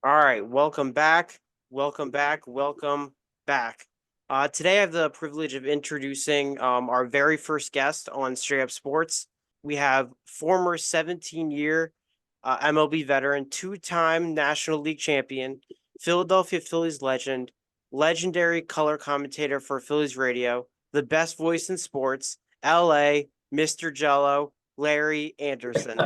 All right, welcome back. Welcome back. Welcome back. Today I have the privilege of introducing our very first guest on Straight Up Sports. We have former 17-year MLB veteran, two-time National League champion, Philadelphia Phillies legend, legendary color commentator for Phillies radio, the best voice in sports, LA, Mr. Jello, Larry Anderson.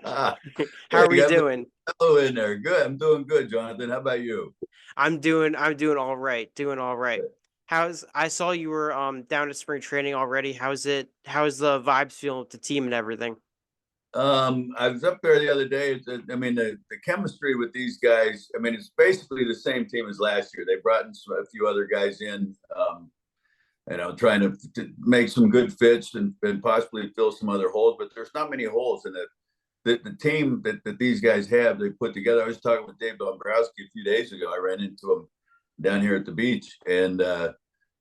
How Hey, are we got a doing? little in there. Good. I'm doing good, Jonathan. How about you? I'm doing all right. Doing all right. I saw you were down at spring training already. How's the vibes feeling with the team and everything? I was up there the other day. I mean, the chemistry with these guys. I mean, it's basically the same team as last year. They brought in a few other guys in, trying to make some good fits and possibly fill some other holes. But there's not many holes in the team that these guys have. They put together. I was talking with Dave Dombrowski a few days ago. I ran into him down here at the beach, and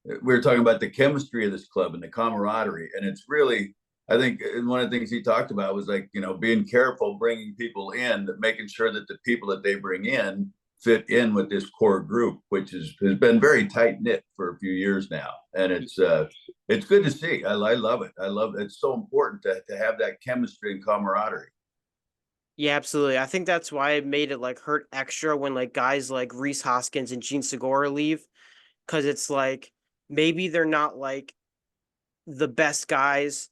we were talking about the chemistry of this club and the camaraderie. And it's really, I think, one of the things he talked about was like, being careful bringing people in, making sure that the people that they bring in fit in with this core group, which has been very tight knit for a few years now. And it's good to see. I love it. I love it. It's so important to have that chemistry and camaraderie. Yeah, absolutely. I think that's why it made it like hurt extra when like guys like Reese Hoskins and Gene Segura leave, because it's like maybe they're not like the best guys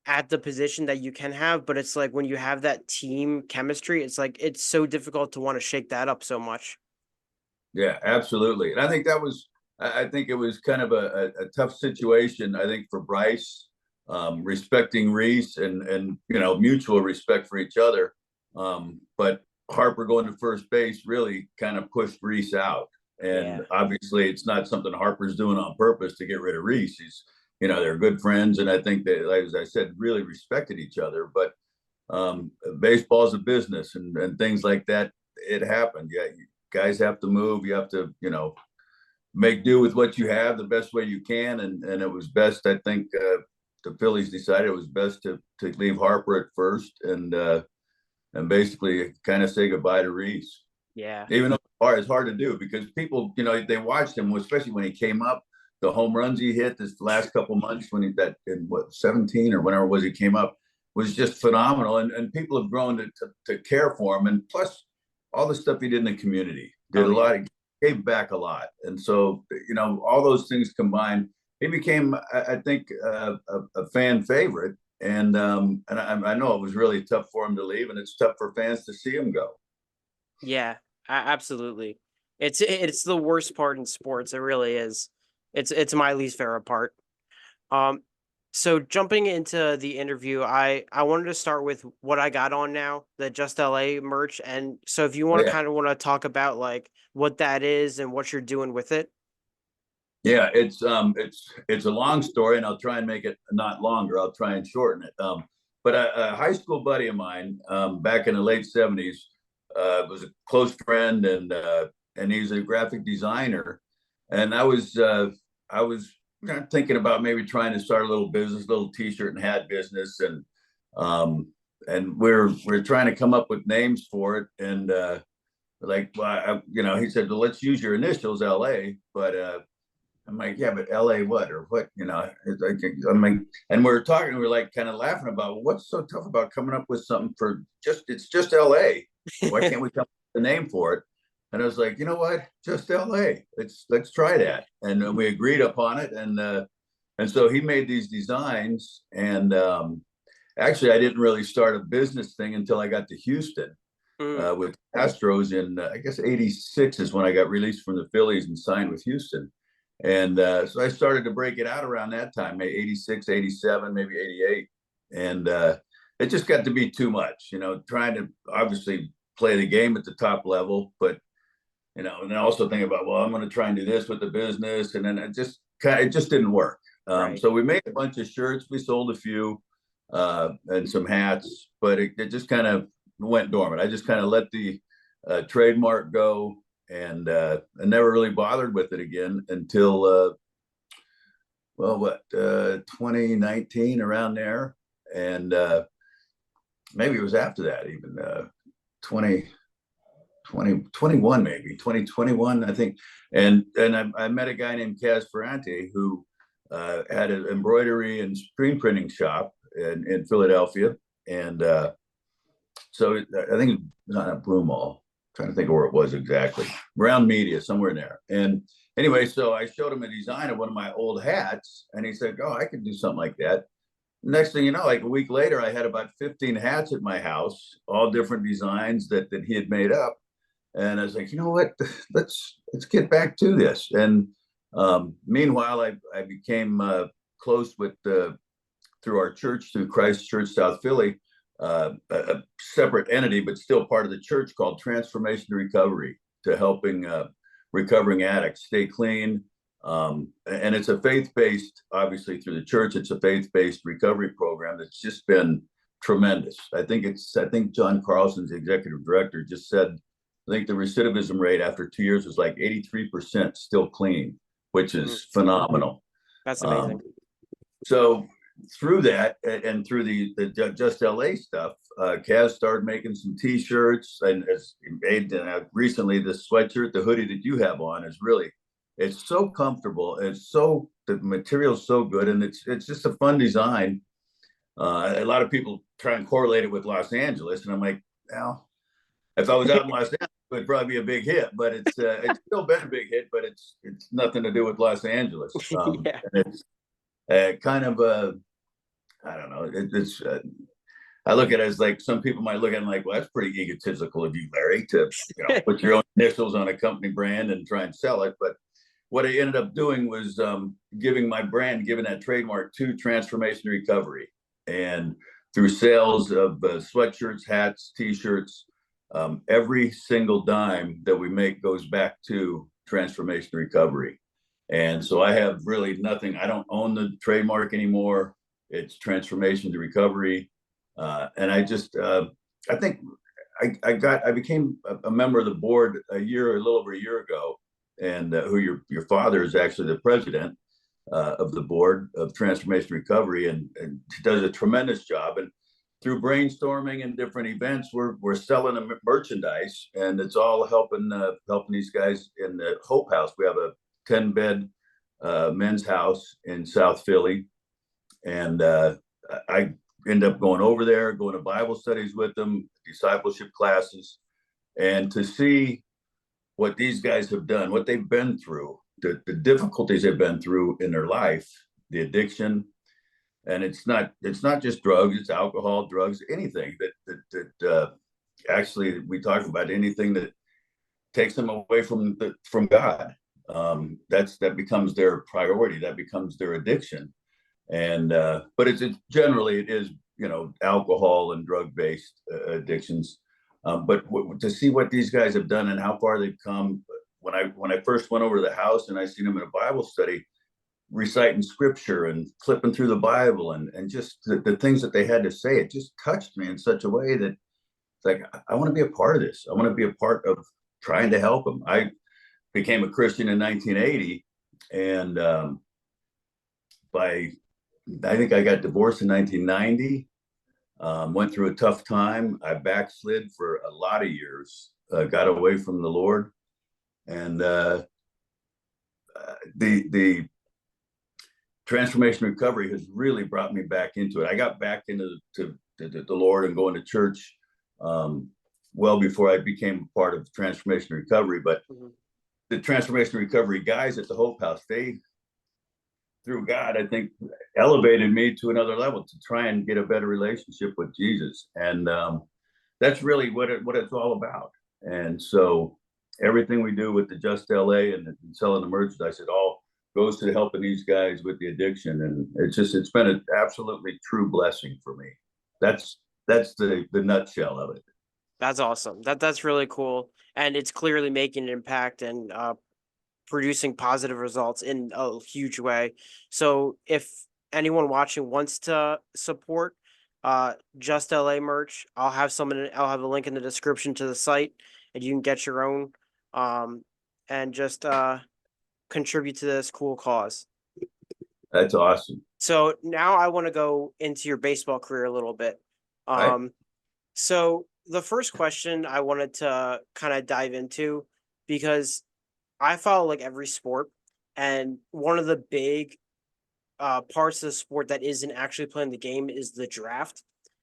at the position that you can have, but it's like when you have that team chemistry, it's like it's so difficult to want to shake that up so much. Yeah, absolutely. And I think that was, I think it was kind of a tough situation. I think for Bryce, respecting Reese and mutual respect for each other. But Harper going to first base really kind of pushed Reese out. And Yeah. obviously, it's not something Harper's doing on purpose to get rid of Reese. They're good friends, and I think they, like as I said, really respected each other. But baseball's a business, and things like that. It happened. Yeah, guys have to move. You have to, make do with what you have the best way you can. And it was best, I think, the Phillies decided it was best to leave Harper at first and basically kind of say goodbye to Reese. Yeah. Even though it's hard to do because people, they watched him, especially when he came up, the home runs he hit this last couple months when he that in what 17 or whenever it was he came up was just phenomenal. And people have grown to care for him. And plus all the stuff he did in the community, did Oh a yeah. lot, gave back a lot. And so, all those things combined, he became, I think, a fan favorite. And I know it was really tough for him to leave, and it's tough for fans to see him go. Yeah, absolutely. It's the worst part in sports. It really is. It's my least favorite part. Um, so jumping into the interview, I wanted to start with what I got on now, the Just LA merch. And so if you Oh, want to yeah. kind of want to talk about like what that is and what you're doing with it. Yeah, it's a long story, and I'll try and make it not longer. I'll try and shorten it. But a high school buddy of mine, back in the late '70s, was a close friend, and he's a graphic designer. And I was thinking about maybe trying to start a little business, little T-shirt and hat business, um, and we're trying to come up with names for it. And like, well, he said, well, let's use your initials, LA, but I'm like, yeah, but LA what or what? It's like, I mean, and we were like kind of laughing about, well, what's so tough about coming up with something for it's just LA. Why can't we come up with a name for it? And I was like, you know what? Just LA. Let's try that. And we agreed upon it. And so he made these designs. And actually, I didn't really start a business thing until I got to Houston Mm, with Astros in, I guess, '86 is when I got released from the Phillies and signed with Houston. And so I started to break it out around that time, maybe '86, '87, maybe '88. And it just got to be too much, trying to obviously play the game at the top level, but, and then also thinking about, well, I'm going to try and do this with the business. And then it just didn't work. right. So we made a bunch of shirts. We sold a few and some hats, but it just kind of went dormant. I just kind of let the trademark go, and I never really bothered with it again until well, what 2019 around there, and maybe it was after that even 20. 2021, maybe 2021, I think. And I met a guy named Kaz Ferrante who had an embroidery and screen printing shop in Philadelphia. And so I think it's not a Blue Mall. I'm trying to think of where it was exactly. Brown Media, somewhere in there. And anyway, so I showed him a design of one of my old hats, and he said, "Oh, I could do something like that." Next thing you know, like a week later, I had about 15 hats at my house, all different designs that he had made up. And I was like, you know what? Let's get back to this. And meanwhile, I became close with through our church, through Christ Church South Philly, a separate entity, but still part of the church, called Transformation to Recovery, to helping recovering addicts stay clean. And it's a faith-based, obviously through the church, it's a faith-based recovery program that's just been tremendous. I think John Carlson's the executive director just said, I think the recidivism rate after 2 years was like 83% still clean, which is phenomenal. That's amazing. So through that and through the Just LA stuff, Kaz started making some T-shirts, and has made recently the sweatshirt, the hoodie that you have on is really, it's so comfortable. The material's so good, and it's just a fun design. A lot of people try and correlate it with Los Angeles, and I'm like, well, if I was out in Los Angeles, it would probably be a big hit, but it's still been a big hit, but it's nothing to do with Los Angeles. Yeah. And it's kind of I don't know. I look at it as like, some people might look at it like, well, that's pretty egotistical of you, Larry, to put your own initials on a company brand and try and sell it. But what I ended up doing was giving that trademark to Transformation Recovery, and through sales of sweatshirts, hats, T-shirts. Every single dime that we make goes back to Transformation Recovery. And so I have really nothing. I don't own the trademark anymore. It's Transformation to Recovery. And I think I became a member of the board a little over a year ago, and who your father is actually the president of the board of Transformation Recovery, and does a tremendous job. And through brainstorming and different events, we're selling them merchandise, and it's all helping these guys in the Hope House. We have a 10-bed men's house in South Philly, and I end up going over there, going to Bible studies with them, discipleship classes, and to see what these guys have done, what they've been through, the difficulties they've been through in their life, the addiction. And it's not just drugs, it's alcohol, drugs, anything that actually, we talk about anything that takes them away from God. That becomes their priority, that becomes their addiction. And but it's generally, it is alcohol and drug based addictions. But to see what these guys have done and how far they've come, when I first went over to the house and I seen them in a Bible study, reciting scripture and flipping through the Bible, and just the things that they had to say, it just touched me in such a way that it's like, I want to be a part of this. I want to be a part of trying to help them. I became a Christian in 1980, and I think I got divorced in 1990. Went through a tough time. I backslid for a lot of years, got away from the Lord, and the Transformation Recovery has really brought me back into it. I got back into the Lord and going to church well before I became part of Transformation Recovery. But the Transformation Recovery guys at the Hope House, they, through God, I think, elevated me to another level to try and get a better relationship with Jesus. And that's really what it's all about. And so everything we do with the Just LA and selling the merchandise, it all goes to helping these guys with the addiction. And it's been an absolutely true blessing for me. That's the nutshell of it. That's awesome. That's really cool. And it's clearly making an impact and producing positive results in a huge way. So if anyone watching wants to support Just LA merch, I'll have a link in the description to the site, and you can get your own and just contribute to this cool cause. That's awesome. So now I want to go into your baseball career a little bit. Right. So the first question I wanted to kind of dive into, because I follow like every sport, and one of the big parts of the sport that isn't actually playing the game is the draft.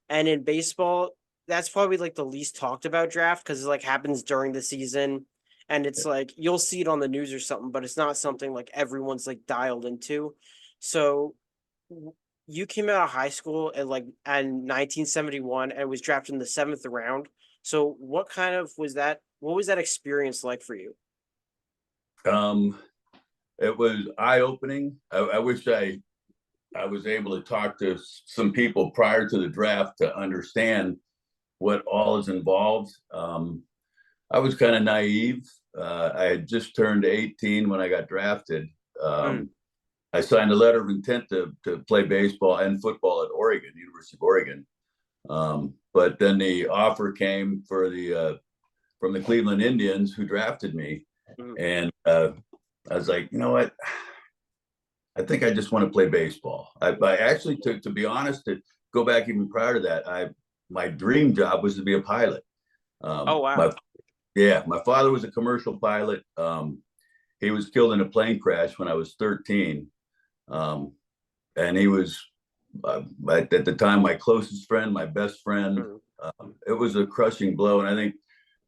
And in baseball, that's probably like the least talked about draft because it like happens during the season, and it's like you'll see it on the news or something, but it's not something like everyone's like dialed into. So w- you came out of high school at like in 1971 and was drafted in the seventh round. So what kind of was that? What was that experience like for you? Um, it was eye opening. I wish I was able to talk to some people prior to the draft to understand what all is involved. I was kind of naive. I had just turned 18 when I got drafted. Mm, Um, I signed a letter of intent to play baseball and football at Oregon, University of Oregon. But then the offer came for the from the Cleveland Indians, who drafted me, mm, and I was like, you know what? I think I just want to play baseball. I actually took, to be honest, to go back even prior to that, my dream job was to be a pilot. oh My wow. Yeah, my father was a commercial pilot. He was killed in a plane crash when I was 13, um, and he was at the time my closest friend, my best friend. Mm, It was a crushing blow, and I think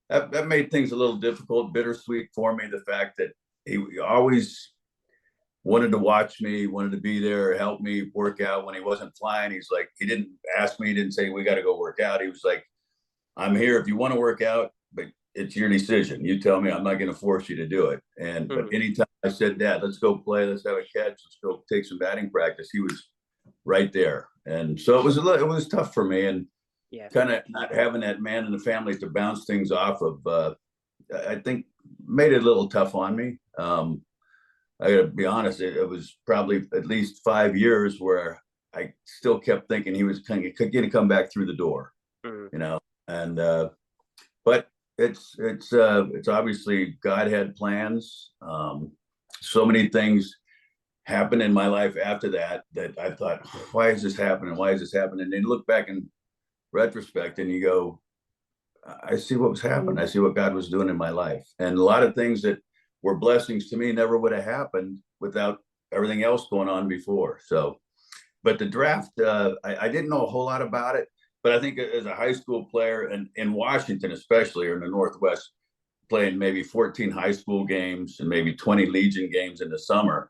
that made things a little difficult, bittersweet for me. The fact that he always wanted to watch me, wanted to be there, help me work out when he wasn't flying. He's like, he didn't ask me, he didn't say, we got to go work out. He was like, I'm here if you want to work out, but it's your decision. You tell me, I'm not going to force you to do it. But mm, anytime I said, Dad, let's go play, let's have a catch, let's go take some batting practice, he was right there. And so it was tough for me, and yeah. kind of not having that man in the family to bounce things off of, I think made it a little tough on me. I got to be honest, it was probably at least 5 years where I still kept thinking he was going to come back through the door, Mm, you know. And but it's obviously God had plans. So many things happened in my life after that that I thought, why is this happening? Why is this happening? And then look back in retrospect and you go, I see what was happening. I see what God was doing in my life. And a lot of things that were blessings to me never would have happened without everything else going on before. So, but the draft, I didn't know a whole lot about it. But I think as a high school player, and in Washington, especially, or in the Northwest, playing maybe 14 high school games and maybe 20 Legion games in the summer,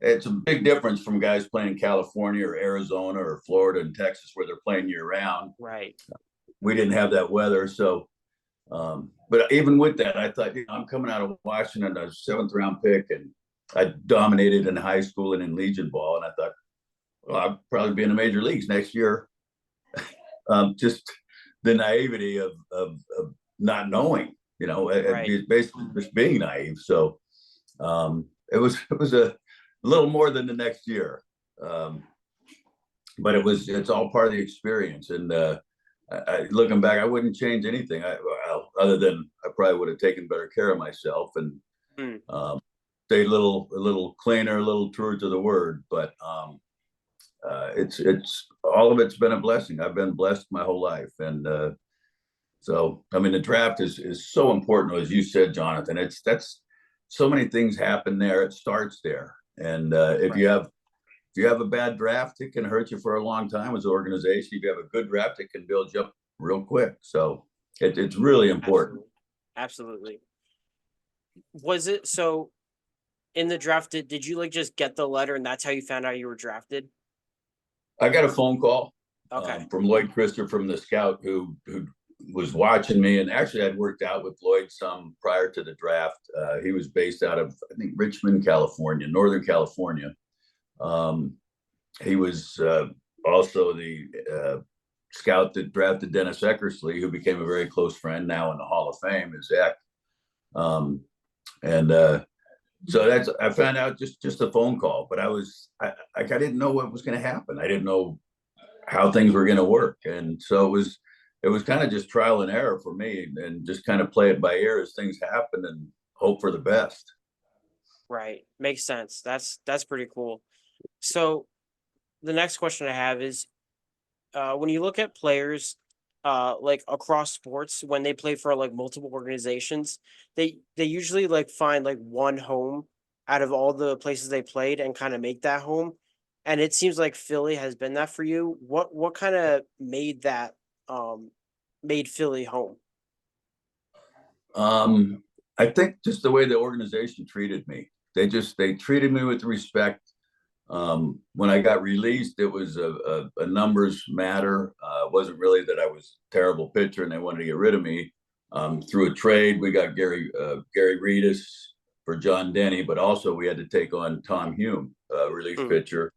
it's a big difference from guys playing in California or Arizona or Florida and Texas where they're playing year round. right. We didn't have that weather. So but even with that, I thought, I'm coming out of Washington, a seventh round pick, and I dominated in high school and in Legion ball. And I thought, well, I'll probably be in the major leagues next year. Just the naivety of not knowing, Right. basically just being naive. So it was a little more than the next year. Um, but it's all part of the experience. And looking back, I wouldn't change anything. Well, other than I probably would have taken better care of myself and Mm, um, stayed a little cleaner, a little truer to the word. But it's all of it's been a blessing. I've been blessed my whole life, and so I mean the draft is so important, as you said, Jonathan. That's so many things happen there. It starts there, and right. if you have a bad draft, it can hurt you for a long time as an organization. If you have a good draft, it can build you up real quick. So it's really important. Absolutely. Absolutely. Was it so in the draft? Did you like just get the letter and that's how you found out you were drafted? I got a phone call Okay. from Lloyd Christer, from the scout who was watching me, and actually I'd worked out with Lloyd some prior to the draft. He was based out of, I think, Richmond, California, Northern California. Um, he was also the scout that drafted Dennis Eckersley, who became a very close friend now in the Hall of Fame, is Eck. Um, and so I found out just a phone call, but I didn't know what was going to happen. I didn't know how things were going to work, and so it was kind of just trial and error for me, and just kind of play it by ear as things happen and hope for the best. Right. Makes sense. That's pretty cool. So the next question I have is when you look at players like across sports when they play for like multiple organizations, they usually like find like one home out of all the places they played and kind of make that home. And it seems like Philly has been that for you. What kind of made that made Philly home? Um, I think just the way the organization treated me. They treated me with respect. When I got released, it was a numbers matter. It wasn't really that I was a terrible pitcher and they wanted to get rid of me. Through a trade, we got Gary Reedus for John Denny, but also we had to take on Tom Hume, relief Mm, pitcher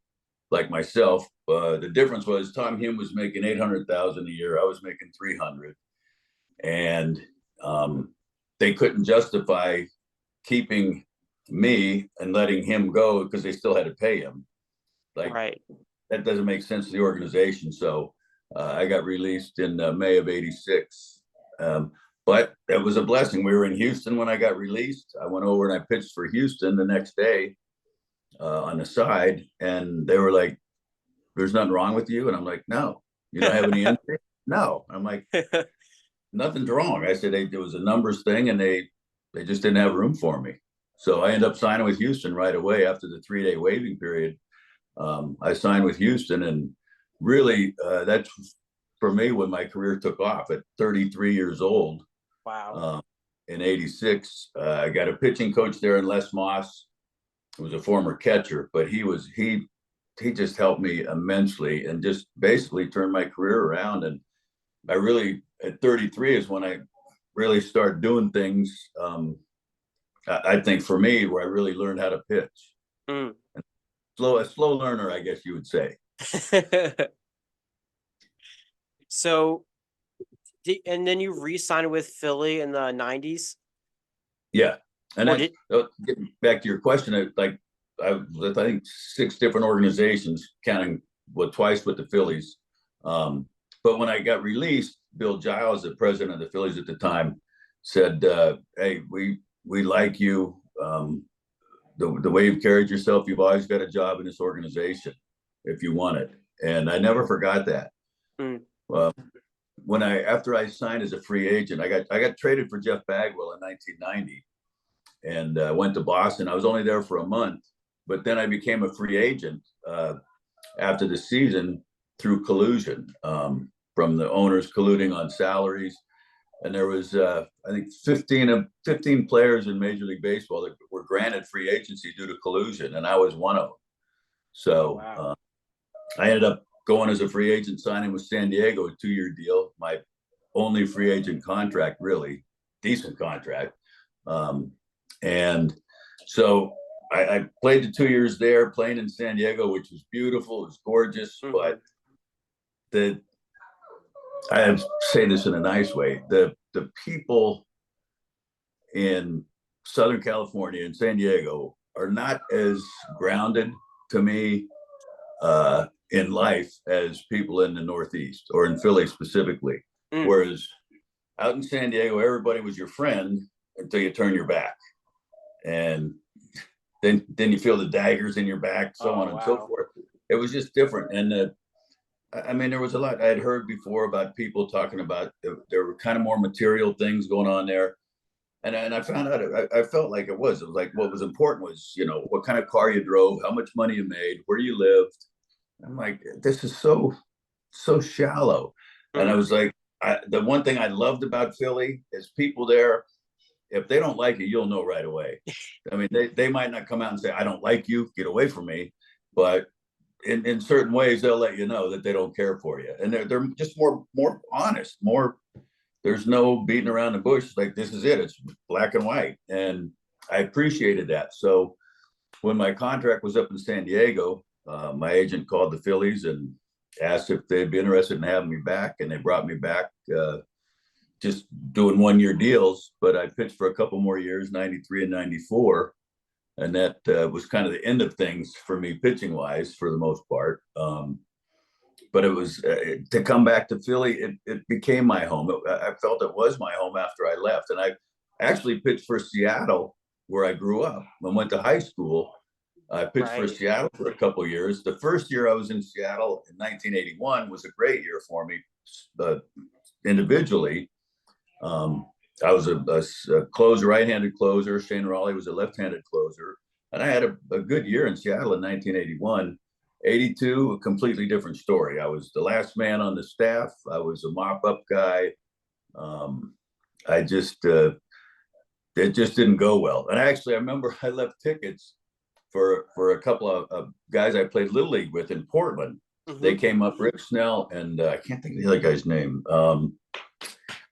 like myself. The difference was Tom Hume was making 800,000 a year. I was making 300, and um, they couldn't justify keeping me and letting him go because they still had to pay him. Like, right. that doesn't make sense to the organization. So I got released in May of '86. Um, but it was a blessing. We were in Houston when I got released. I went over and I pitched for Houston the next day on the side, and they were like, "There's nothing wrong with you," and I'm like, "No, you don't have any injury." No, I'm like, "Nothing's wrong." I said, "It was a numbers thing, and they just didn't have room for me." So I ended up signing with Houston right away after the 3-day waiving period. I signed with Houston, and really, that's for me when my career took off at 33 years old. Wow. Uh, in '86, I got a pitching coach there in Les Moss, who was a former catcher, but he just helped me immensely and just basically turned my career around. And I really, at 33 is when I really start doing things. I think for me, where I really learned how to pitch. Mm. A slow learner, I guess you would say. So, and then you re-signed with Philly in the 90s. Yeah, and What then did getting back to your question, I think 6 different organizations, counting twice with the Phillies. But when I got released, Bill Giles, the president of the Phillies at the time, said, "Hey, we like you. The way you've carried yourself, you've always got a job in this organization if you want it." And I never forgot that. mm, Uh, when I after I signed as a free agent, I got traded for Jeff Bagwell in 1990 and went to Boston. I was only there for a month, but then I became a free agent after the season through collusion from the owners colluding on salaries. And there was, I think, 15 players in Major League Baseball that were granted free agency due to collusion, and I was one of them. oh So wow. I ended up going as a free agent, signing with San Diego, a 2-year deal, my only free agent contract, really decent contract. Um, and so I played the 2 years there, playing in San Diego, which was beautiful, it was gorgeous. Hmm. But the I say this in a nice way, the people in Southern California and San Diego are not as grounded to me in life as people in the Northeast or in Philly specifically. Mm. Whereas out in San Diego, everybody was your friend until you turn your back, and then you feel the daggers in your back, so Oh on and so wow. forth. It was just different, and I mean, there was a lot I had heard before about people talking about there were kind of more material things going on there, and I found out I felt like it was like what was important was what kind of car you drove, how much money you made, where you lived. I'm like, this is so shallow. And I Mm. was like, the one thing I loved about Philly is people there, if they don't like you, you'll know right away. I mean, they might not come out and say, I don't like you, get away from me. But in certain ways, they'll let you know that they don't care for you. And they're just more honest, there's no beating around the bush. Like, this is it. It's black and white. And I appreciated that. So when my contract was up in San Diego, my agent called the Phillies and asked if they'd be interested in having me back, and they brought me back, just doing 1-year deals. But I pitched for a couple more years, '93 and '94, and that was kind of the end of things for me pitching wise for the most part. But it was to come back to Philly. It became my home. I felt it was my home after I left, and I actually pitched for Seattle, where I grew up and went to high school. I pitched for Right. Seattle for a couple of years. The first year I was in Seattle in 1981 was a great year for me. individually. I was a closer, right-handed closer. Shane Raleigh was a left-handed closer, and I had a good year in Seattle in 1981. 82, a completely different story. I was the last man on the staff. I was a mop-up guy. I just it just didn't go well. And actually, I remember I left tickets for a couple of guys I played Little League with in Portland. They came up, Rick Snell, and I can't think of the other guy's name.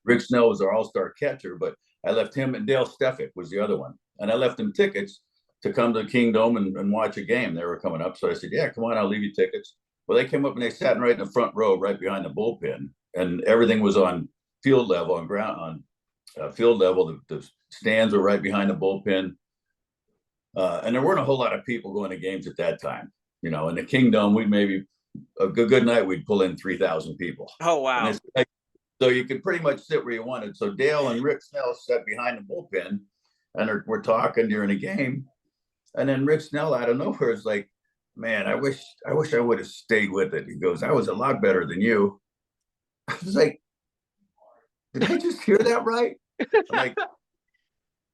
Rick Snell was our all-star catcher, but I left him, and Dale Steffick was the other one. And I left them tickets to come to King Dome and watch a game. They were coming up. So I said, yeah, come on, I'll leave you tickets. Well, they came up and they sat right in the front row, right behind the bullpen. And everything was on field level, on field level. The stands were right behind the bullpen. And there weren't a whole lot of people going to games at that time. In the King Dome, we'd maybe a good night, we'd pull in 3,000 people. Oh, wow. So you could pretty much sit where you wanted. So Dale and Rick Snell sat behind the bullpen, and we're talking during a game. And then Rick Snell out of nowhere is like, man, I wish I would have stayed with it. He goes, I was a lot better than you. I was like, did I just hear that right? I'm like,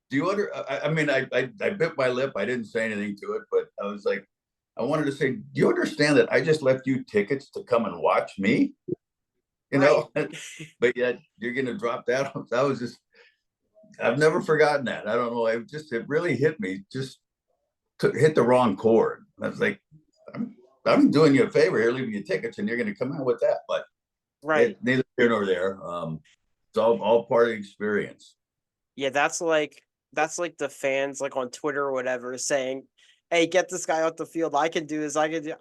do you I bit my lip. I didn't say anything to it, but I was like, I wanted to say, do you understand that I just left you tickets to come and watch me? But yet you're going to drop that. That was just, I've never forgotten that. I don't know. It really hit me, just hit the wrong chord. I was like, I'm doing you a favor here, leaving you tickets, and you're going to come out with that. But neither here nor there. It's all part of the experience. Yeah, that's like the fans like on Twitter or whatever saying, hey, get this guy off the field. I can do this. I could do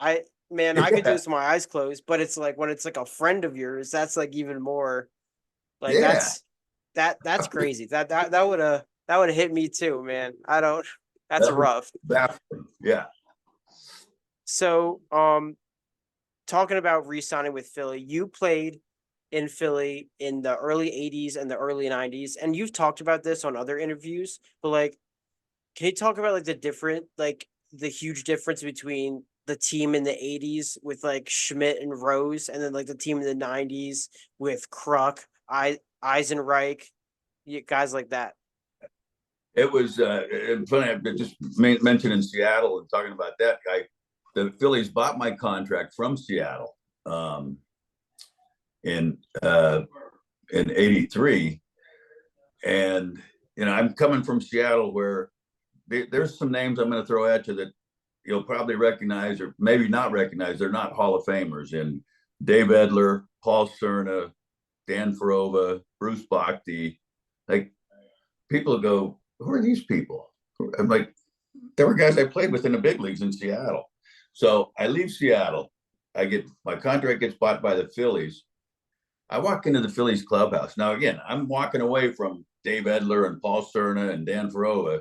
this with my eyes closed. But it's like when it's like a friend of yours, that's like even more like that's crazy. That would have hit me too, man. That's rough. Yeah. So talking about re-signing with Philly, you played in Philly in the early 80s and the early 90s, and you've talked about this on other interviews, but like, can you talk about like the huge difference between the team in the 80s with like Schmidt and Rose, and then like the team in the 90s with Kruk, Eisenreich, guys like that? It was funny. I just mentioned in Seattle and talking about that guy. The Phillies bought my contract from Seattle in '83, and I'm coming from Seattle where there's some names I'm going to throw at you that you'll probably recognize or maybe not recognize. They're not Hall of Famers. And Dave Edler, Paul Cerna, Dan Farova, Bruce Bhakti. Like, people go, who are these people? I'm like, there were guys I played with in the big leagues in Seattle. So I leave Seattle. My contract gets bought by the Phillies. I walk into the Phillies clubhouse. Now, again, I'm walking away from Dave Edler and Paul Cerna and Dan Farova,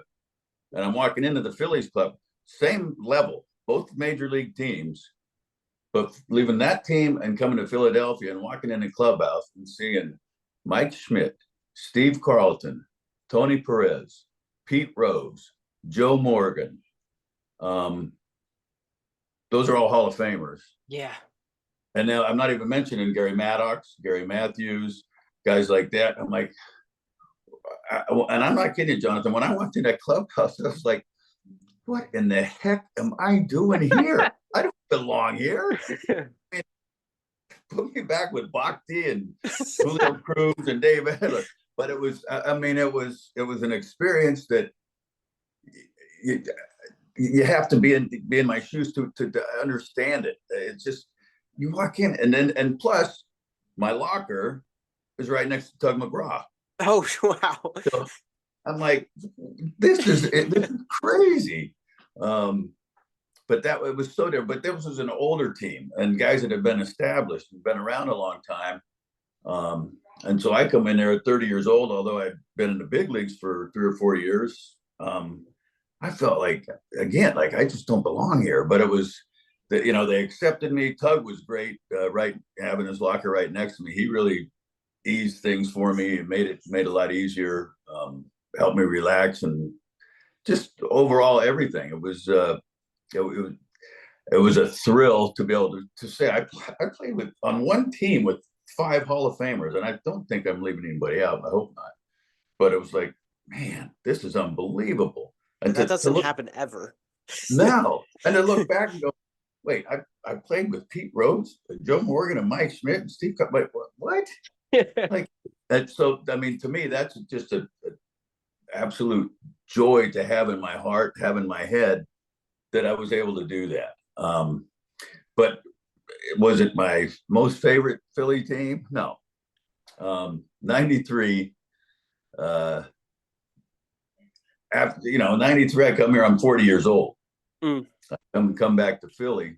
and I'm walking into the Phillies club, same level, both major league teams, but leaving that team and coming to Philadelphia and walking in the clubhouse and seeing Mike Schmidt, Steve Carlton, Tony Perez, Pete Rose, Joe Morgan. Those are all Hall of Famers. Yeah. And now I'm not even mentioning Gary Maddox, Gary Matthews, guys like that. I'm like, and I'm not kidding you, Jonathan. When I walked in that clubhouse, I was like, what in the heck am I doing here? I don't belong here. Put me back with Bhakti and Julio Cruz and Dave Edler. But it was, it was an experience that you have to be in my shoes to understand it. It's just, you walk in and plus my locker is right next to Tug McGraw. Oh, wow. So I'm like, this is crazy. But it was so different. But this was an older team and guys that have been established and been around a long time. And so I come in there at 30 years old, although I've been in the big leagues for 3 or 4 years. I felt like, again, like I just don't belong here. But it was that, they accepted me. Tug was great, right, having his locker right next to me. He really eased things for me. It made it a lot easier, helped me relax, and just overall everything. It was it was a thrill to be able to say I played on one team with 5 Hall of Famers, and I don't think I'm leaving anybody out. I hope not. But it was like, man, this is unbelievable. And That to doesn't look happen ever. now and to look back and go, wait, I played with Pete Rose, Joe Morgan, and Mike Schmidt and Steve Cup. Like, what? Like that. So I mean, to me, that's just a absolute joy to have in my heart, have in my head that I was able to do that. But was it my most favorite Philly team? No. 93, after, 93, I come here, I'm 40 years old. Mm. Come back to Philly.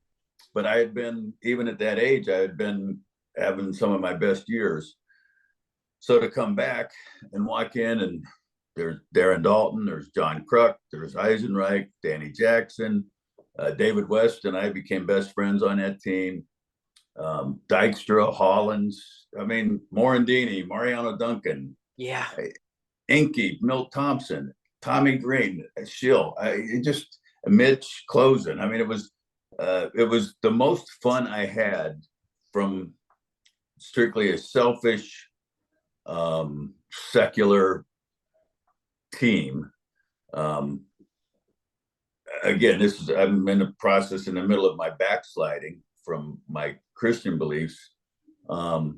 But I had been, even at that age, I had been having some of my best years. So to come back and walk in, and there's Darren Dalton, there's John Kruk, there's Eisenreich, Danny Jackson, David West, and I became best friends on that team. Dykstra, Hollins, I mean, Morandini, Mariano Duncan, Yeah. Inky, Milt Thompson, Tommy Green, Schill, just Mitch Closen. I mean, it was the most fun I had from strictly a selfish, secular team. Again, I'm in the process in the middle of my backsliding from my Christian beliefs. I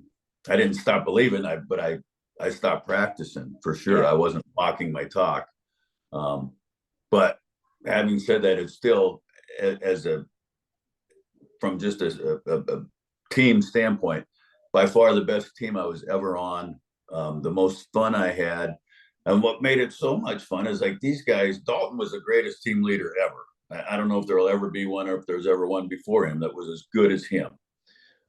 didn't stop believing, but I stopped practicing for sure. Yeah. I wasn't walking my talk. But having said that, it's still from just a team standpoint, by far the best team I was ever on. The most fun I had. And what made it so much fun is like these guys, Dalton was the greatest team leader ever. I don't know if there will ever be one or if there's ever one before him that was as good as him.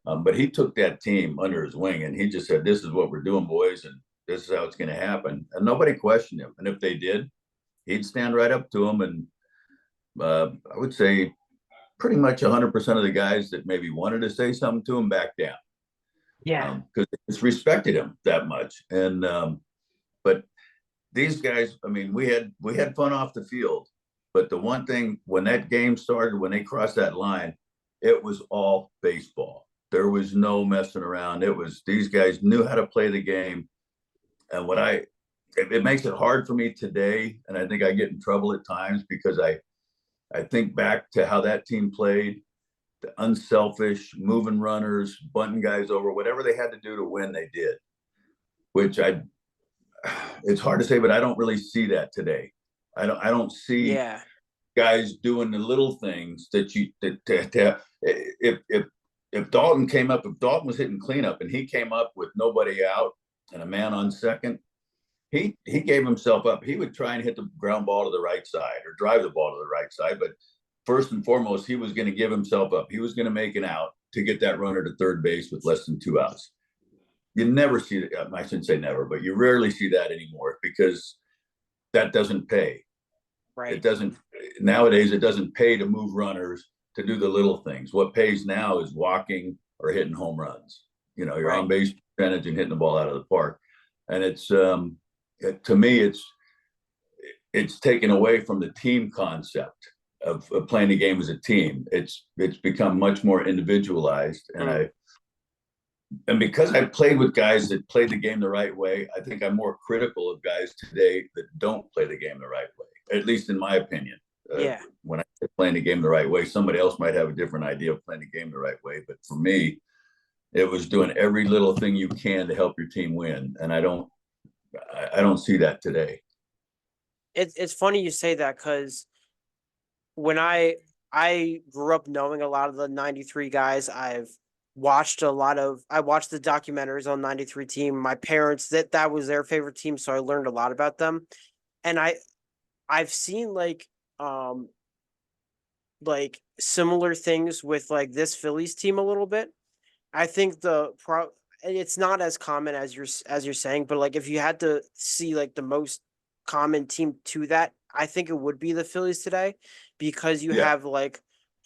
But he took that team under his wing and he just said, this is what we're doing, boys. And this is how it's going to happen. And nobody questioned him. And if they did, he'd stand right up to them. And I would say pretty much 100% of the guys that maybe wanted to say something to him back down. Yeah. Because they just respected him that much. And but these guys, I mean, we had fun off the field, but the one thing when that game started, when they crossed that line, it was all baseball. There was no messing around. It was these guys knew how to play the game, and it makes it hard for me today, and I think I get in trouble at times because I think back to how that team played, the unselfish, moving runners, bunting guys over, whatever they had to do to win, they did. Which it's hard to say, but I don't really see that today. I don't see Yeah. guys doing the little things that if Dalton was hitting cleanup and he came up with nobody out and a man on second, he gave himself up. He would try and hit the ground ball to the right side or drive the ball to the right side, but first and foremost, he was going to give himself up. He was going to make an out to get that runner to third base with less than 2 outs. You never see that. I shouldn't say never, but you rarely see that anymore because that doesn't pay. Right. It doesn't nowadays. It doesn't pay to move runners to do the little things. What pays now is walking or hitting home runs. Your Right. on base percentage and hitting the ball out of the park. And it's to me, it's taken away from the team concept of playing the game as a team. It's become much more individualized, and because I played with guys that played the game the right way, I think I'm more critical of guys today that don't play the game the right way, at least in my opinion. Yeah. When I say playing the game the right way, somebody else might have a different idea of playing the game the right way. But for me, it was doing every little thing you can to help your team win. And I don't see that today. It's funny you say that because when I grew up knowing a lot of the 93 guys, I watched the documentaries on 93 team. My parents, that was their favorite team, so I learned a lot about them. And I've seen like similar things with like this Phillies team a little bit. I think it's not as common as you're saying, but like if you had to see like the most common team to that, I think it would be the Phillies today because you Yeah. have like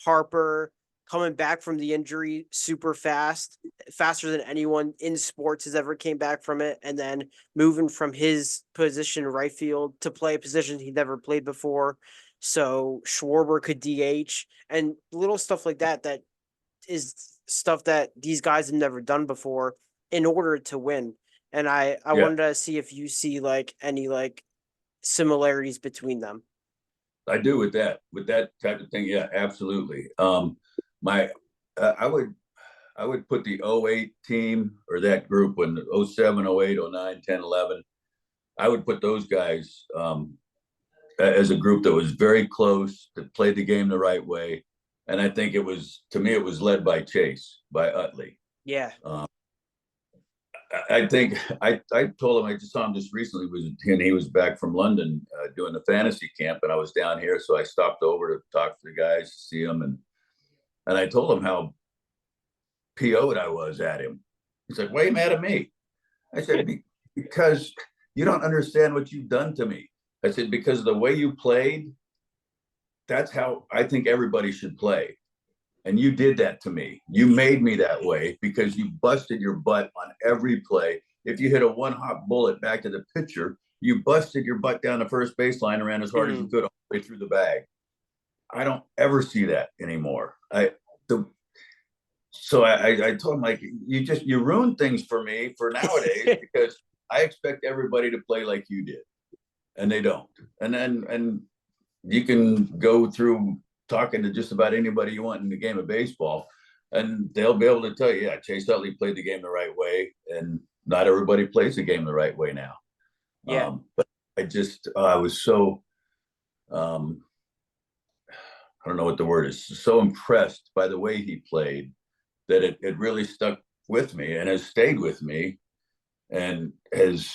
Harper coming back from the injury super fast, faster than anyone in sports has ever came back from it, and then moving from his position right field to play a position he never played before. So Schwarber could DH and little stuff like that is stuff that these guys have never done before. in order to win. And I Yeah, wanted to see if you see like any like similarities between them. I do with that type of thing. Yeah, absolutely. My I would put the '08 team or that group when '07, '08, '09, 10, 11. I would put those guys as a group that was very close, that played the game the right way. And I think it was, to me, it was led by Chase, by Utley. Yeah. Um, I think I told him, I just saw him just recently, and he was back from London doing the fantasy camp, and I was down here, so I stopped over to talk to the guys, to see him, and I told him how PO'd I was at him. He's like, "Why are you mad at me?" I said, "Because you don't understand what you've done to me." I said, "Because of the way you played, that's how I think everybody should play. And you did that to me. You made me that way because you busted your butt on every play. If you hit a one hop bullet back to the pitcher, you busted your butt down the first baseline and ran as hard as you Mhm. could all the way through the bag. I don't ever see that anymore. The so I told him, like, you ruined things for me for nowadays because I expect everybody to play like you did, and they don't. And you can go through talking to just about anybody you want in the game of baseball, and they'll be able to tell you, yeah, Chase Utley played the game the right way, and not everybody plays the game the right way now. Yeah. But I was so, um, I don't know what the word is, so impressed by the way he played that it really stuck with me and has stayed with me and has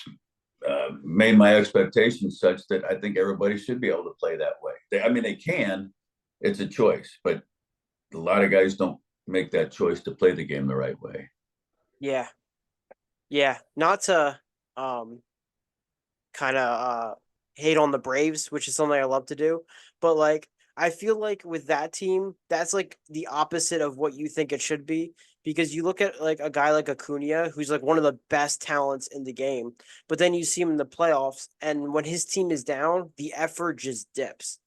made my expectations such that I think everybody should be able to play that way. I mean, they can, it's a choice, but a lot of guys don't make that choice to play the game the right way. Yeah. Yeah. Not to um kind of hate on the Braves, which is something I love to do. But like I feel like with that team, that's like the opposite of what you think it should be. Because you look at like a guy like Acuna, who's like one of the best talents in the game, but then you see him in the playoffs, and when his team is down, the effort just dips.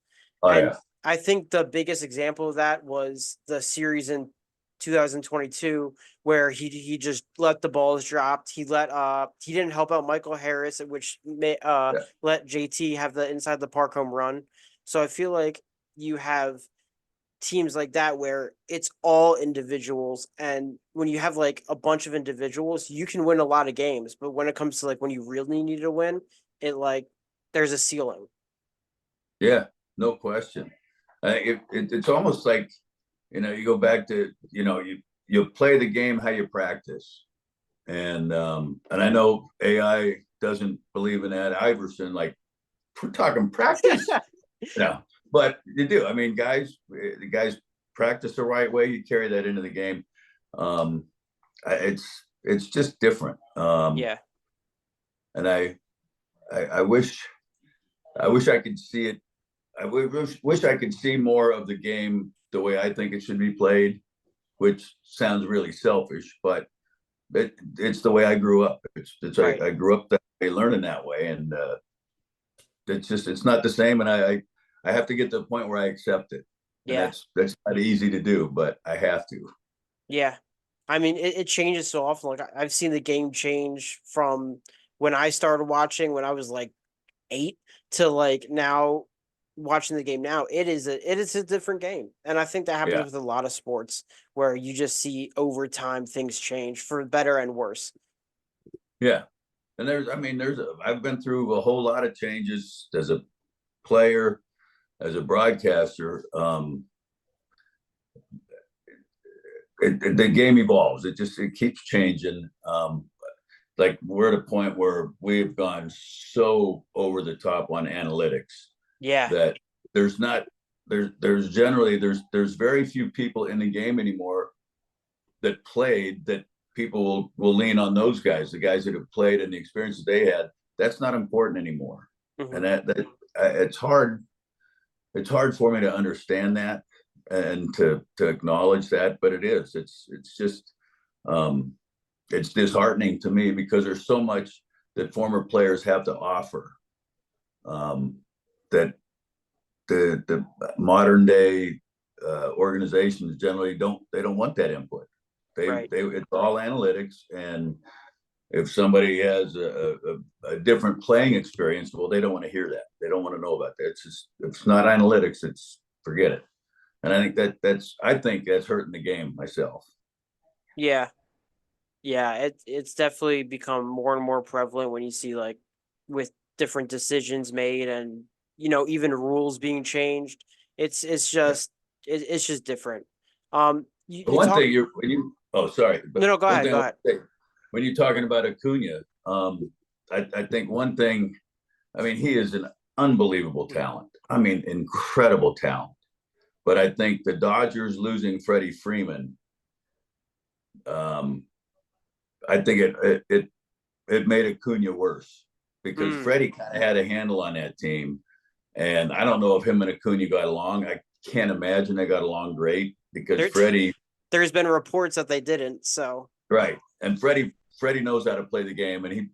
Oh And yeah, I think the biggest example of that was the series in 2022 where he just let the balls dropped. He didn't help out Michael Harris, which may yeah, let JT have the inside the park home run. So I feel like you have teams like that where it's all individuals, and when you have like a bunch of individuals, you can win a lot of games, but when it comes to like when you really need to win, it like there's a ceiling. yeah, no question. It's almost like, you go back to, you play the game how you practice, and I know AI doesn't believe in that. Iverson, like, we're talking practice. No, but you do. I mean, the guys practice the right way. You carry that into the game. Um, it's just different. Yeah. And I wish I could see it. Wish I could see more of the game the way I think it should be played, which sounds really selfish, but it's the way I grew up. Right. I grew up that way, learning that way, and it's not the same. And I have to get to the point where I accept it, and Yeah. that's not easy to do, but I have to. Yeah. I mean, it changes so often. Like I've seen the game change from when I started watching when I was like 8 to like now watching the game now. It is a different game. And I think that happens Yeah, with a lot of sports where you just see over time things change for better and worse. yeah. And I mean, I've been through a whole lot of changes as a player, as a broadcaster. The game evolves. It keeps changing. Like, we're at a point where we've gone so over the top on analytics Yeah. that there's not there's generally there's very few people in the game anymore that played, that people will lean on those guys, the guys that have played and the experiences they had. That's not important anymore, Hmm. and that it's hard for me to understand that and to acknowledge that, but it's just um, it's disheartening to me because there's so much that former players have to offer, that the modern day organizations generally don't want that input. Right. It's all analytics, and If somebody has a different playing experience, well, they don't want to hear that. They don't want to know about that. It's just, it's not analytics. It's forget it. And I think I think that's hurting the game myself. Yeah. Yeah, it's definitely become more and more prevalent when you see like with different decisions made and even rules being changed. It's Yeah. just it's just different. You, The you one talk thing when you oh sorry, no but no go one ahead, thing go I want ahead. to say when you're talking about Acuna, I think one thing. I mean, he is an unbelievable talent. I mean, incredible talent. But I think the Dodgers losing Freddie Freeman, um, I think it made Acuna worse because Mm. Freddie kind of had a handle on that team, and I don't know if him and Acuna got along. I can't imagine they got along great because There Freddie, there's been reports that they didn't, so right, and Freddie knows how to play the game, and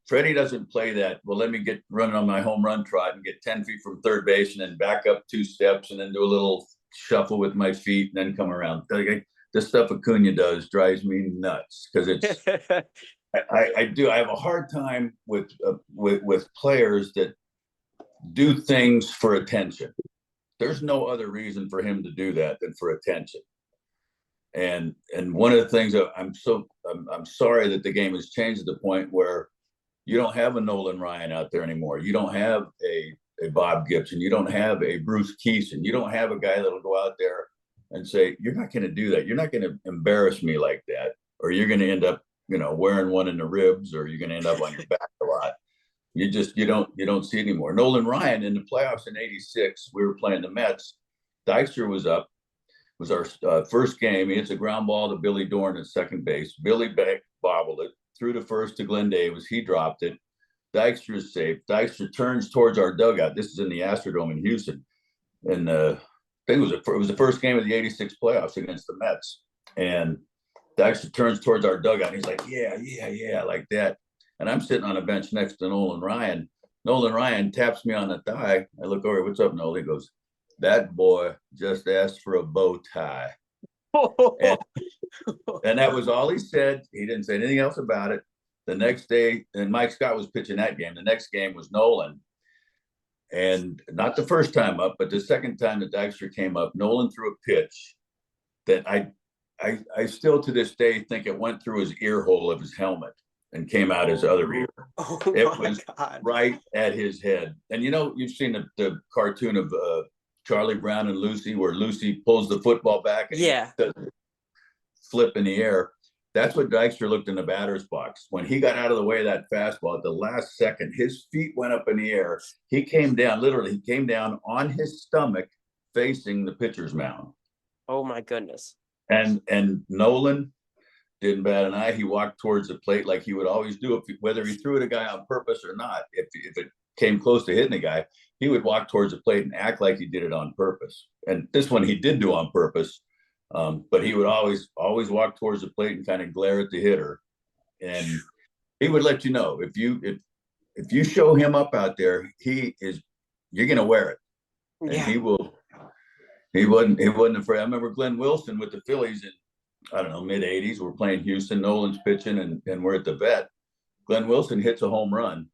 Freddie doesn't play that. Well, let me get running on my home run trot and get 10 feet from third base and then back up 2 steps and then do a little shuffle with my feet and then come around. The stuff Acuna does drives me nuts because I have a hard time with players that do things for attention. There's no other reason for him to do that than for attention. And one of the things that I'm sorry that the game has changed to the point where you don't have a Nolan Ryan out there anymore. You don't have a Bob Gibson. You don't have a Bruce Keeson. You don't have a guy that'll go out there and say, "You're not going to do that. You're not going to embarrass me like that, or you're going to end up, wearing one in the ribs, or you're going to end up on your back a lot." You don't see it anymore. Nolan Ryan in the playoffs in '86, we were playing the Mets. Dykstra was up. It was our first game. He hits a ground ball to Billy Dorn at second base. Billy back bobbled it threw the first to Glenn Davis. He dropped it. Dykstra is safe. Dykstra turns towards our dugout. This is in the Astrodome in Houston. And I think it was the first game of the '86 playoffs against the Mets. And Dykstra turns towards our dugout. And he's like, yeah, yeah, yeah, like that. And I'm sitting on a bench next to Nolan Ryan. Nolan Ryan taps me on the thigh. I look over, what's up, Nolan? He goes, that boy just asked for a bow tie. And and that was all he said. He didn't say anything else about it. The next day, and Mike Scott was pitching that game. The next game was Nolan. And not the first time up, but the second time that Dykstra came up, Nolan threw a pitch that I still to this day think it went through his ear hole of his helmet and came out his other ear. Oh It my was God. right at his head. And you've seen the cartoon of Charlie Brown and Lucy, where Lucy pulls the football back and Yeah. he does a flip in the air. That's what Dykstra looked in the batter's box. When he got out of the way of that fastball at the last second, his feet went up in the air. He came down, literally, he came down on his stomach facing the pitcher's mound. Oh my goodness. And Nolan didn't bat an eye. He walked towards the plate like he would always do, whether he threw at a guy on purpose or not. If it came close to hitting the guy, he would walk towards the plate and act like he did it on purpose. And this one he did do on purpose. But he would always walk towards the plate and kind of glare at the hitter, and he would let you know if you show him up out there, you're going to wear it, and Yeah. he wasn't afraid. I remember Glenn Wilson with the Phillies in I don't know mid '80s. We're playing Houston, Nolan's pitching, and we're at the vet. Glenn Wilson hits a home run.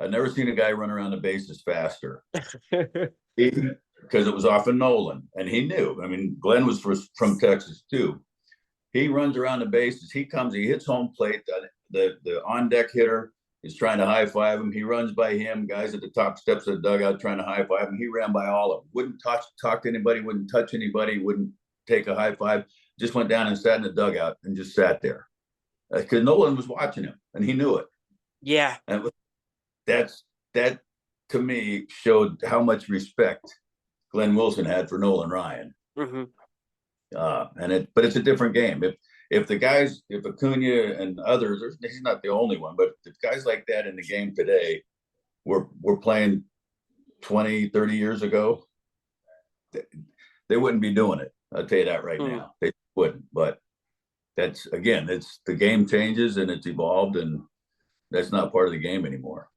I've never seen a guy run around the bases faster. Because it was off of Nolan, and he knew. I mean, Glenn was from Texas too. He runs around the bases. He hits home plate. The on deck hitter is trying to high five him. He runs by him. Guys at the top steps of the dugout trying to high five him. He ran by all of them. Wouldn't talk to anybody. Wouldn't touch anybody. Wouldn't take a high five. Just went down and sat in the dugout and just sat there because Nolan was watching him, and he knew it. Yeah. And that to me showed how much respect Glenn Wilson had for Nolan Ryan. Hmm. But it's a different game. If Acuna and others, he's not the only one, but if guys like that in the game today were playing 20, 30 years ago, they wouldn't be doing it. I'll tell you that right now. They wouldn't. But it's the game changes and it's evolved, and that's not part of the game anymore.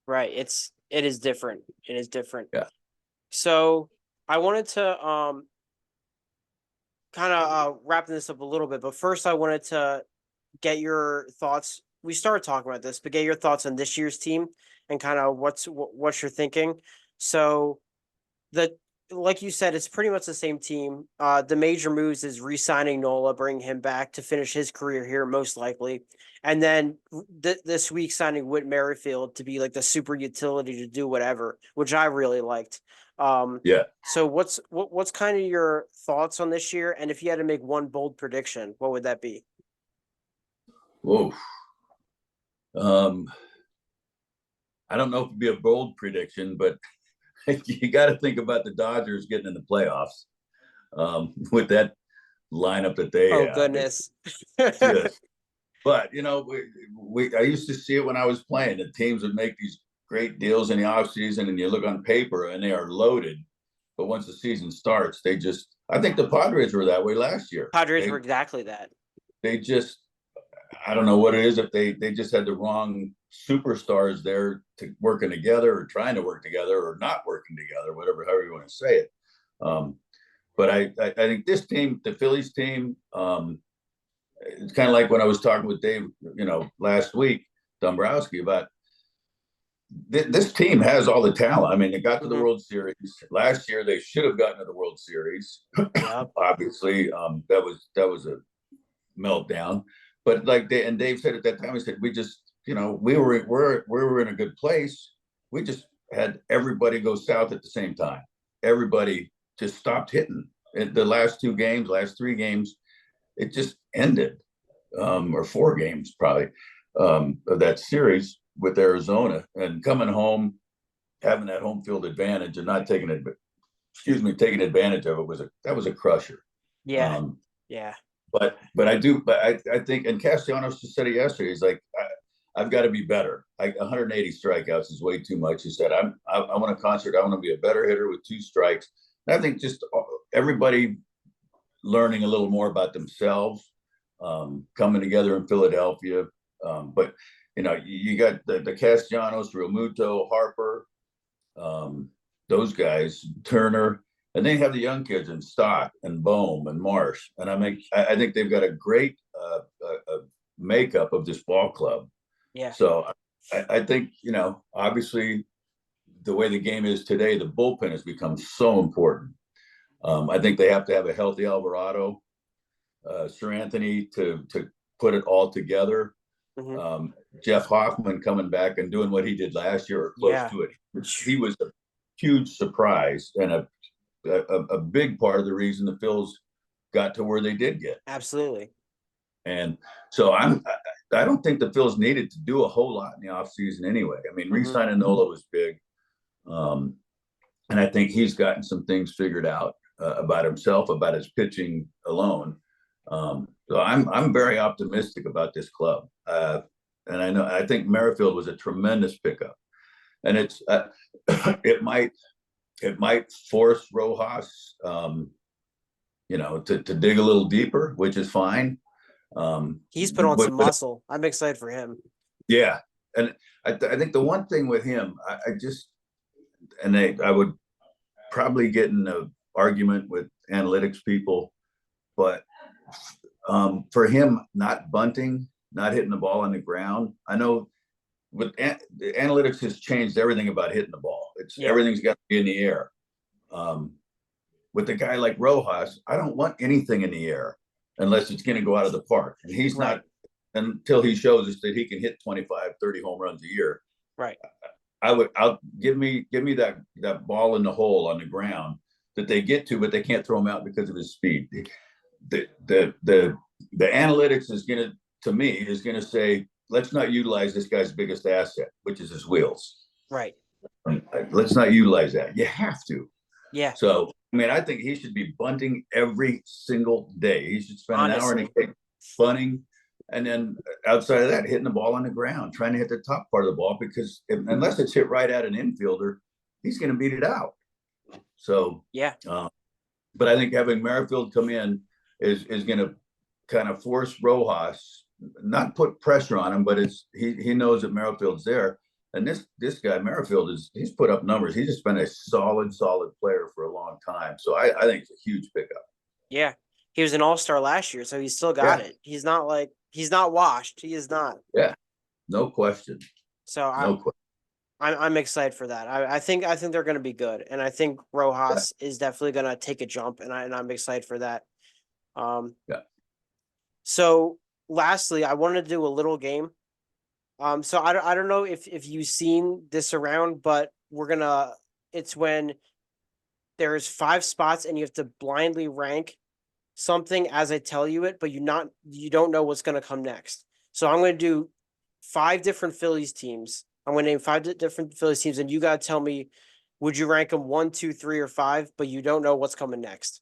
Right. It is different. It is different. Yeah. So I wanted to kind of wrap this up a little bit, but first I wanted to get your thoughts we started talking about this, but get your thoughts on this year's team and kind of what you're thinking. So the like you said, it's pretty much the same team. The major moves is re-signing Nola, bringing him back to finish his career here, most likely, and then this week signing Whit Merrifield to be like the super utility to do whatever, which I really liked. Yeah. So what's kind of your thoughts on this year? And if you had to make one bold prediction, what would that be? Whoa. Um, I don't know if it'd be a bold prediction, but you got to think about the Dodgers getting in the playoffs with that lineup that they Oh have. goodness. It's just, but I used to see it when I was playing. The teams would make these great deals in the offseason, and you look on paper and they are loaded. But once the season starts, I think the Padres were that way last year. Padres were exactly that. They just, I don't know what it is, if they just had the wrong superstars there to working together or trying to work together or not working together, however you want to say it. But I think this team, the Phillies team, it's kind of like when I was talking with Dave, last week, Dombrowski, about this team has all the talent. I mean, they got to the World Series last year. They should have gotten to the World Series. Yep. Obviously, that was a meltdown. But like Dave said at that time, he said, we just, we were in a good place. We just had everybody go south at the same time. Everybody just stopped hitting. In the last 3 games, it just ended, or 4 games probably, of that series with Arizona, and coming home, having that home field advantage and not taking advantage of it that was a crusher. Yeah. Yeah. But I think, and Castellanos just said it yesterday. He's like, I've got to be better. 180 strikeouts is way too much. He said, I want to concentrate. I want to be a better hitter with 2 strikes. And I think just everybody learning a little more about themselves, coming together in Philadelphia. But you got the Castellanos, Realmuto, Harper, those guys, Turner, and then you have the young kids in Stock and Bohm and Marsh. And I think they've got a great makeup of this ball club. Yeah. So I think, obviously the way the game is today, the bullpen has become so important. I think they have to have a healthy Alvarado, Sir Anthony to put it all together. Jeff Hoffman coming back and doing what he did last year or close to it. He was a huge surprise and a big part of the reason the Phils got to where they did get. Absolutely. And so I don't think the Phils needed to do a whole lot in the offseason anyway. I mean, re-signing Nola was big. And I think he's gotten some things figured out about himself, about his pitching alone. So I'm very optimistic about this club. And I think Merrifield was a tremendous pickup. And it might force Rojas, to dig a little deeper, which is fine. He's put on some muscle. I'm excited for him. Yeah. And I think the one thing with him, I would probably get in an argument with analytics people, but for him, not bunting, not hitting the ball on the ground, I know with the analytics has changed everything about hitting the ball. Everything's got to be in the air. With a guy like Rojas, I don't want anything in the air unless it's going to go out of the park. And he's not, until he shows us that he can hit 25, 30 home runs a year. Right. I'll give me that ball in the hole on the ground that they get to, but they can't throw him out because of his speed. The analytics is going to say, let's not utilize this guy's biggest asset, which is his wheels. Right. Let's not utilize that. You have to. Yeah. So, I think he should be bunting every single day. He should spend an hour and a day bunting. And then outside of that, hitting the ball on the ground, trying to hit the top part of the ball, because unless it's hit right at an infielder, he's going to beat it out. So, but I think having Merrifield come in is going to kind of force Rojas, not put pressure on him, but he knows that Merrifield's there. And this guy, Merrifield, he's put up numbers. He's just been a solid player for a long time. So I think it's a huge pickup. Yeah. He was an all-star last year, so he's still got it. He's not washed. He is not. Yeah. No question. So No question. I'm excited for that. I think they're going to be good, and I think Yeah. Rojas is definitely going to take a jump, and I'm excited for that. Um, Yeah. so lastly, I wanted to do a little game. So I don't know if you've seen this around, but it's when there's five spots and you have to blindly rank something as I tell you it, but you don't know what's going to come next. So I'm going to do five different Phillies teams. I'm going to name different Phillies teams, and you got to tell me, would you rank them one, two, three, or five? But you don't know what's coming next.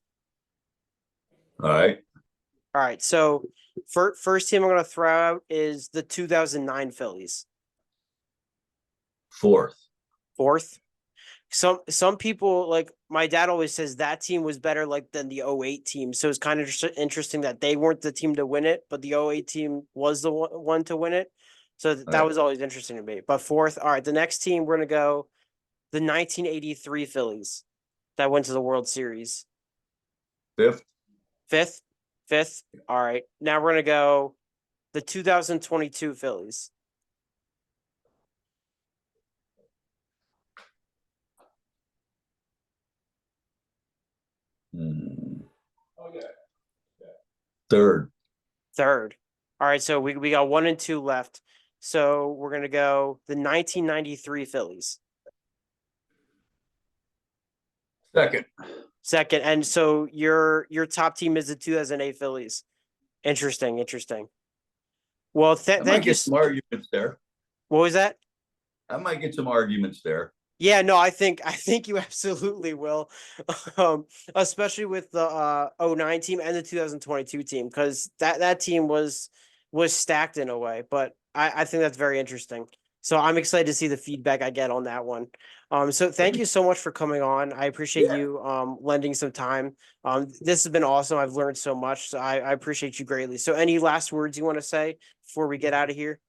All right. All right. So first team I'm going to throw out is the 2009 Phillies. Fourth. Fourth. Some people, like my dad always says, that team was better like than the '08 team. So it's kind of interesting that they weren't the team to win it, but the '08 team was the one to win it. So All that right. was always interesting to me. But fourth, all right, the next team we're gonna go the 1983 Phillies that went to the World Series. Fifth. Fifth, fifth. All right, now we're gonna go the 2022 Phillies. Hmm. Third. Third. All right, so we got one and two left. So we're gonna go the 1993 Phillies. Second. Second, and so your top team is the 2008 Phillies. Interesting, interesting. Well, I might thank you. get some arguments there. What was that? I might get some arguments there. Yeah, no, I think you absolutely will, especially with the '09 team and the 2022 team, because that team was stacked in a way. But I think that's very interesting. So I'm excited to see the feedback I get on that one. So thank you so much for coming on. I appreciate Yeah. you lending some time. This has been awesome. I've learned so much. So I appreciate you greatly. So any last words you want to say before we get out of here?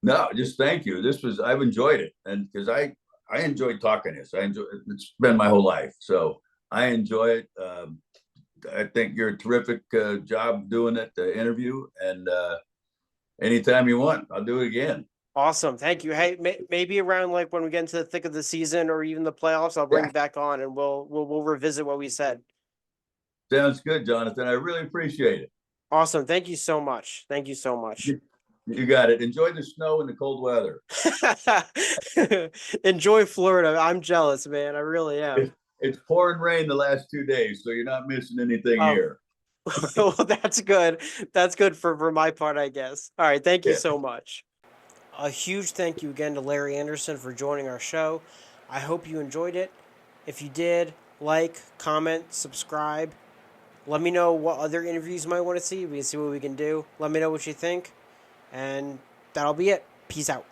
No, just thank you. I've enjoyed it. And because I enjoy talking this. It's been my whole life. So I enjoy it. I think you're a terrific job doing it, the interview. And anytime you want, I'll do it again. Awesome. Thank you. Hey, maybe around like when we get into the thick of the season or even the playoffs, I'll bring Yeah. you back on and we'll revisit what we said. Sounds good, Jonathan. I really appreciate it. Awesome. Thank you so much. Thank you so much. You got it. Enjoy the snow and the cold weather. Enjoy Florida. I'm jealous, man. I really am. It's pouring rain the last 2 days, so you're not missing anything Oh, here. well, that's good. That's good for my part, I guess. All right. Thank you Yeah. so much. A huge thank you again to Larry Anderson for joining our show. I hope you enjoyed it. If you did, like, comment, subscribe. Let me know what other interviews you might want to see. We can see what we can do. Let me know what you think. And that'll be it. Peace out.